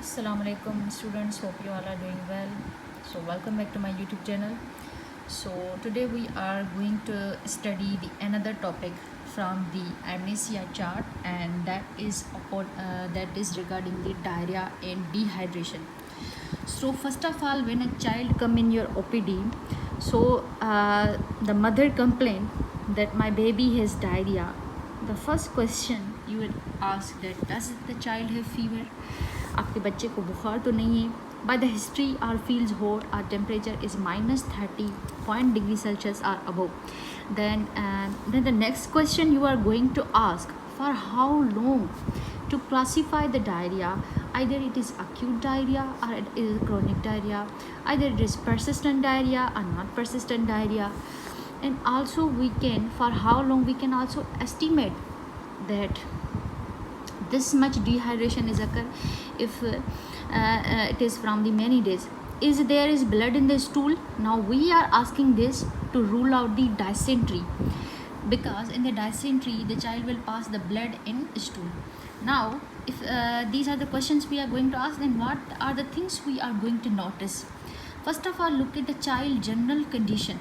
Assalamualaikum students, hope you all are doing well. So welcome back to my YouTube channel. So today we are going to study another topic from the amnesia chart, and that is regarding the diarrhea and dehydration. So first of all, when a child come in your OPD, the mother complain that my baby has diarrhea. The first question you will ask that does the child have fever? आपके बच्चे को बुखार तो नहीं है? By the history, our feels hot, our temperature is -30 degree Celsius or above. Then the next question you are going to ask, for how long to classify the diarrhea? Either it is acute diarrhea or it is chronic diarrhea. Either it is persistent diarrhea or not persistent diarrhea. And also for how long we can also estimate that this much dehydration is occur if it is from the many days. There is blood in the stool? Now we are asking this to rule out the dysentery, because in the dysentery the child will pass the blood in stool. Now if these are the questions we are going to ask, then what are the things we are going to notice? First of all, look at the child general condition.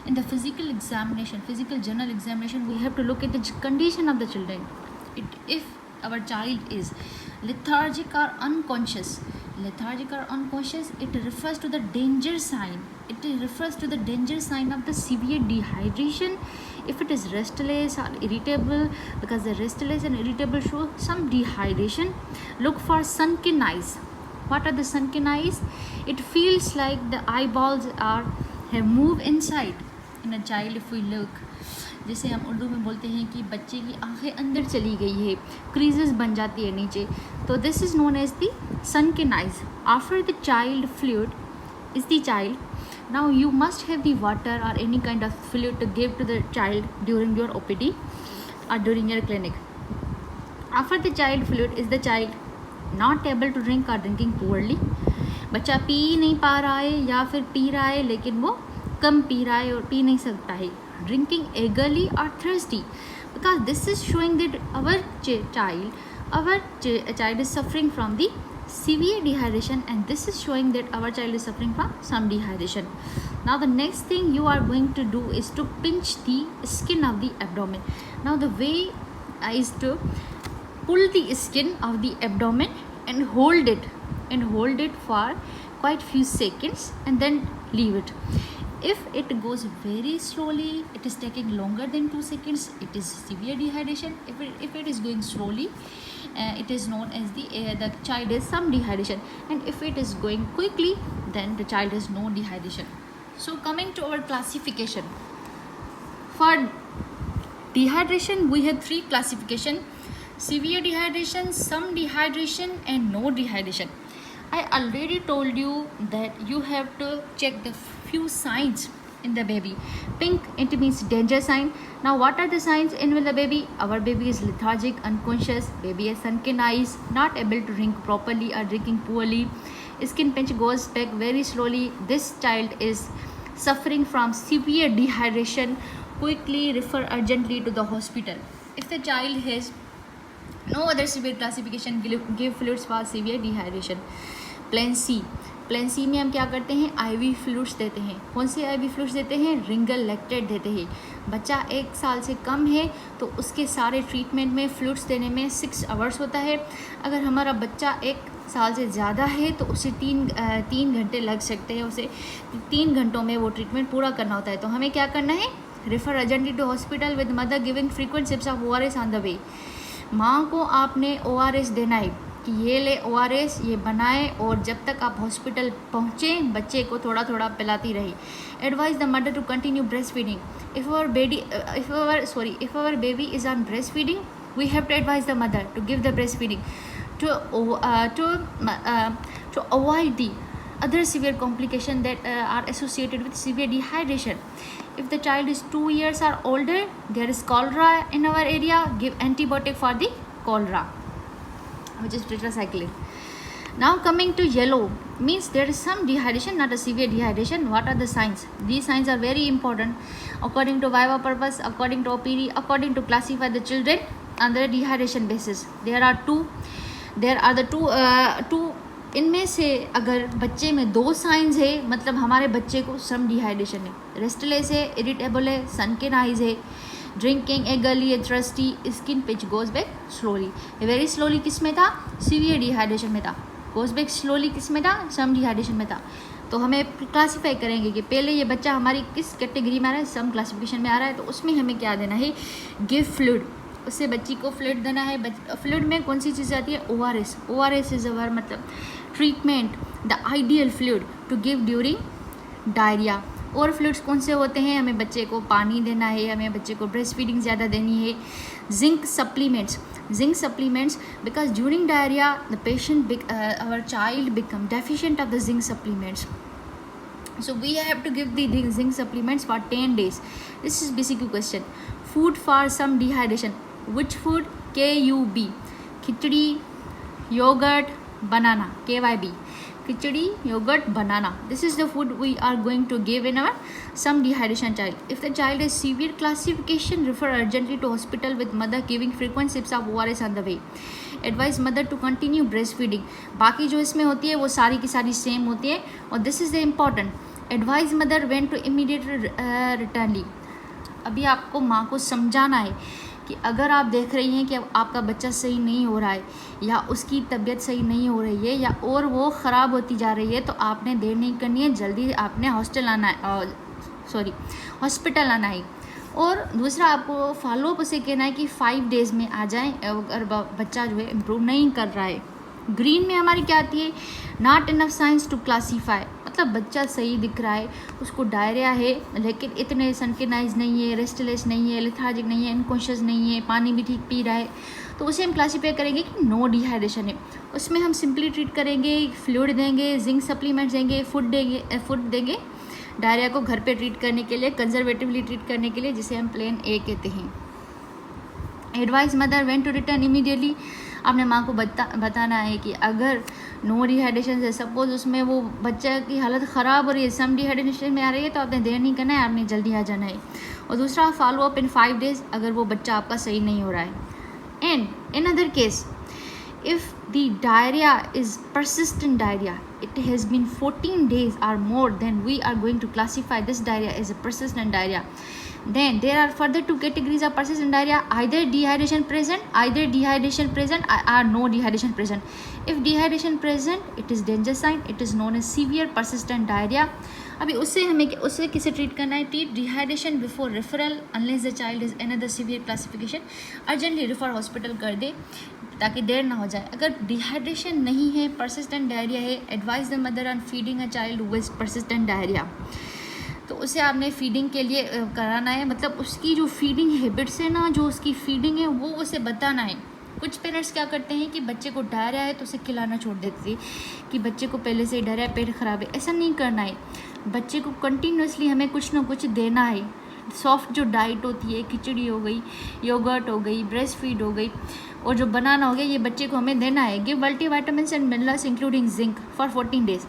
In the physical general examination, we have to look at the condition of the children. If our child is lethargic or unconscious, it refers to the danger sign. It refers to the danger sign of the severe dehydration. If it is restless or irritable, because the restless and irritable show some dehydration. Look for sunken eyes. What are the sunken eyes? It feels like the eyeballs have moved inside in a child. If we look, जैसे हम उर्दू में बोलते हैं कि बच्चे की आंखें अंदर चली गई है, क्रीजेस बन जाती है नीचे, तो this is known as the sunken eyes. After the child fluid is the child, now you must have the water or any kind of fluid to give to the child during your OPD or during your clinic. After the child fluid is the child not able to drink or drinking poorly. बच्चा P नहीं पा रहा है या फिर P रहा है लेकिन वो कम पी रहा है और पी नहीं सकता है. Drinking eagerly or thirsty, because this is showing that our child is suffering from the severe dehydration, and this is showing that our child is suffering from some dehydration. Now the next thing you are going to do is to pinch the skin of the abdomen. Now the way is to pull the skin of the abdomen and hold it for quite few seconds and then leave it. If it goes very slowly, it is taking longer than 2 seconds, it is severe dehydration. If it is going slowly, it is known as the child has some dehydration, and if it is going quickly, then the child has no dehydration. So coming to our classification, for dehydration we have 3 classification: severe dehydration, some dehydration, and no dehydration. I already told you that you have to check the few signs in the baby. Pink, it means danger sign. Now what are the signs in the baby? Our baby is lethargic, unconscious, baby has sunken eyes, not able to drink properly or drinking poorly, skin pinch goes back very slowly. This child is suffering from severe dehydration. Quickly refer urgently to the hospital. If the child has no other severe classification, give fluids for severe dehydration. Plan C में हम क्या करते हैं? IV fluids देते हैं. कौन से IV fluids देते हैं? रिंगल लैक्टेट देते हैं. बच्चा 1 साल से कम है तो उसके सारे ट्रीटमेंट में फ्लूइड्स देने में 6 आवर्स होता है. अगर हमारा बच्चा 1 साल से ज़्यादा है तो उसे 3 घंटे लग सकते हैं. उसे 3 घंटों में वो ट्रीटमेंट पूरा करना होता है. तो हमें क्या करना है? Refer urgently to hospital with mother giving frequent sips of ORS on the way. माँ को आपने ORS देना है कि ये ले ORS, ये बनाए, और जब तक आप हॉस्पिटल पहुँचे बच्चे को थोड़ा थोड़ा पिलाती रही. Advise the mother to continue breast feeding. If our baby is on breast feeding, we have to advise the mother to give the breast feeding to avoid the other severe complications that are associated with severe dehydration. If the child is 2 years or older, there is cholera in our area, give antibiotic for the cholera, which is tetracycline. Now coming to yellow, means there is some dehydration, not a severe dehydration. What are the signs? These signs are very important according to viva purpose, according to OPD, according to classify the children on the dehydration basis. There are the two इनमें से अगर बच्चे में 2 science है, मतलब हमारे बच्चे को सम डिहाइड्रेशन है, रेस्टलेस है, इरिटेबल है, सनकेन आइज है, ड्रिंकिंग एगली है, thirsty, skin pitch goes back slowly. Very slowly किस में था? सीवियर डिहाइड्रेशन में था। गोज बैक स्लोली किस में था? सम डिहाइड्रेशन में था। तो हमें क्लासीफाई करेंगे कि पहले ये बच्चा हमारी किस कैटेगरी में आ रहा है, सम क्लासिफिकेशन में आ रहा है, तो उसमें हमें क्या देना है? Give fluid. उससे बच्ची को फ्लूइड देना है। फ्लूइड में कौन सी चीज़ आती है? ORS। ORS इज अवर मतलब treatment, the ideal fluid to give during diarrhoea. और फ्लूइड्स कौन से होते हैं? हमें बच्चे को पानी देना है, हमें बच्चे को ब्रेस्ट फीडिंग ज़्यादा देनी है। Zinc supplements because during diarrhea the patient our child become deficient of the zinc supplements, so we have to give the zinc supplements for 10 days. This is basic question. Food for some dehydration, which food? KUB, khichdi, yogurt, banana. KYB, khichdi, yogurt, banana. This is the food we are going to give in our some dehydration child. If the child is severe classification, refer urgently to hospital with mother giving frequent sips of ORS on the way. Advise mother to continue breastfeeding. बाकी जो इसमें होती है वो सारी की सारी same होती है। और this is the important. Advise mother when to immediately return leave. अभी आपको माँ को समझाना है कि अगर आप देख रही हैं कि अब आपका बच्चा सही नहीं हो रहा है या उसकी तबीयत सही नहीं हो रही है या और वो ख़राब होती जा रही है, तो आपने देर नहीं करनी है, जल्दी आपने हॉस्पिटल आना है। और दूसरा आपको फॉलोअप उसे कहना है कि 5 डेज़ में आ जाएं अगर बच्चा जो है इम्प्रूव नहीं कर रहा है। ग्रीन में हमारी क्या आती है? Not enough signs to classify, मतलब बच्चा सही दिख रहा है, उसको डायरिया है लेकिन इतने सनकेनाइज नहीं है, रेस्टलेस नहीं है, लेथार्जिक नहीं है, इनकॉन्शियस नहीं है, पानी भी ठीक पी रहा है, तो उसे हम क्लासीफाई करेंगे कि नो डिहाइड्रेशन है। उसमें हम सिंपली ट्रीट करेंगे, फ्लूइड देंगे, जिंक सप्लीमेंट्स देंगे, फूड देंगे डायरिया को घर पे ट्रीट करने के लिए, कंजर्वेटिवली ट्रीट करने के लिए, जिसे हम प्लेन A कहते हैं। Advise mother when to return immediately, आपने माँ को बताना है कि अगर नो डिहाइड्रेशन है, सपोज उसमें वो बच्चे की हालत ख़राब हो रही है, सम डिहाइड्रेशन में आ रही है, तो आपने देर नहीं करना है, आपने जल्दी आ जाना है। और दूसरा फॉलो अप इन 5 डेज़ अगर वो बच्चा आपका सही नहीं हो रहा है। And in other case if the diarrhea is persistent diarrhea, it has been 14 days or more, then we are going to classify this diarrhea as a persistent diarrhea. Then there are further 2 categories of persistent diarrhea, either dehydration present or no dehydration present. If dehydration present, it is danger sign, it is known as severe persistent diarrhea. अभी उससे किसे treat करना है? Treat dehydration before referral unless the child is another severe classification, urgently refer hospital कर दे ताकि देर ना हो जाए। अगर डिहाइड्रेशन नहीं है, परसिस्टेंट डायरिया है, advise the mother on feeding a child with persistent diarrhoea, तो उसे आपने फीडिंग के लिए कराना है, मतलब उसकी जो फीडिंग हैबिट्स है ना, जो उसकी फीडिंग है वो उसे बताना है। कुछ पेरेंट्स क्या करते हैं कि बच्चे को डायरिया है तो उसे खिलाना छोड़ देते हैं कि बच्चे को पहले से डायरिया, पेट ख़राब है, ऐसा नहीं करना है। बच्चे को कंटिन्यूसली हमें कुछ ना कुछ देना है। सॉफ्ट जो डाइट होती है, खिचड़ी हो गई, योगर्ट हो गई, ब्रेस्ट फीड हो गई और जो बनाना हो गया, ये बच्चे को हमें देना है। Give multivitamins and minerals including zinc for 14 days.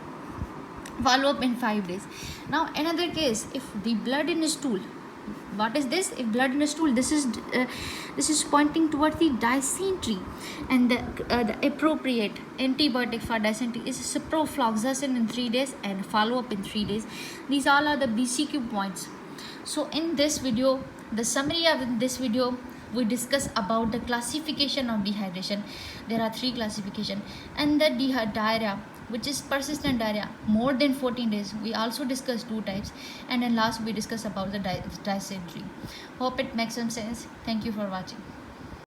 Follow up in 5 days. Now another case, if the blood in stool, what is this? If blood in stool, this is pointing towards the dysentery, and the appropriate antibiotic for dysentery is ciprofloxacin in 3 days and follow up in 3 days. These all are the BCQ points. So in this video, the summary of this video, we discuss about the classification of dehydration. There are 3 classification, and the diarrhea, which is persistent diarrhea more than 14 days. We also discussed 2 types, and then last we discuss about the dysentery. Hope it makes some sense. Thank you for watching.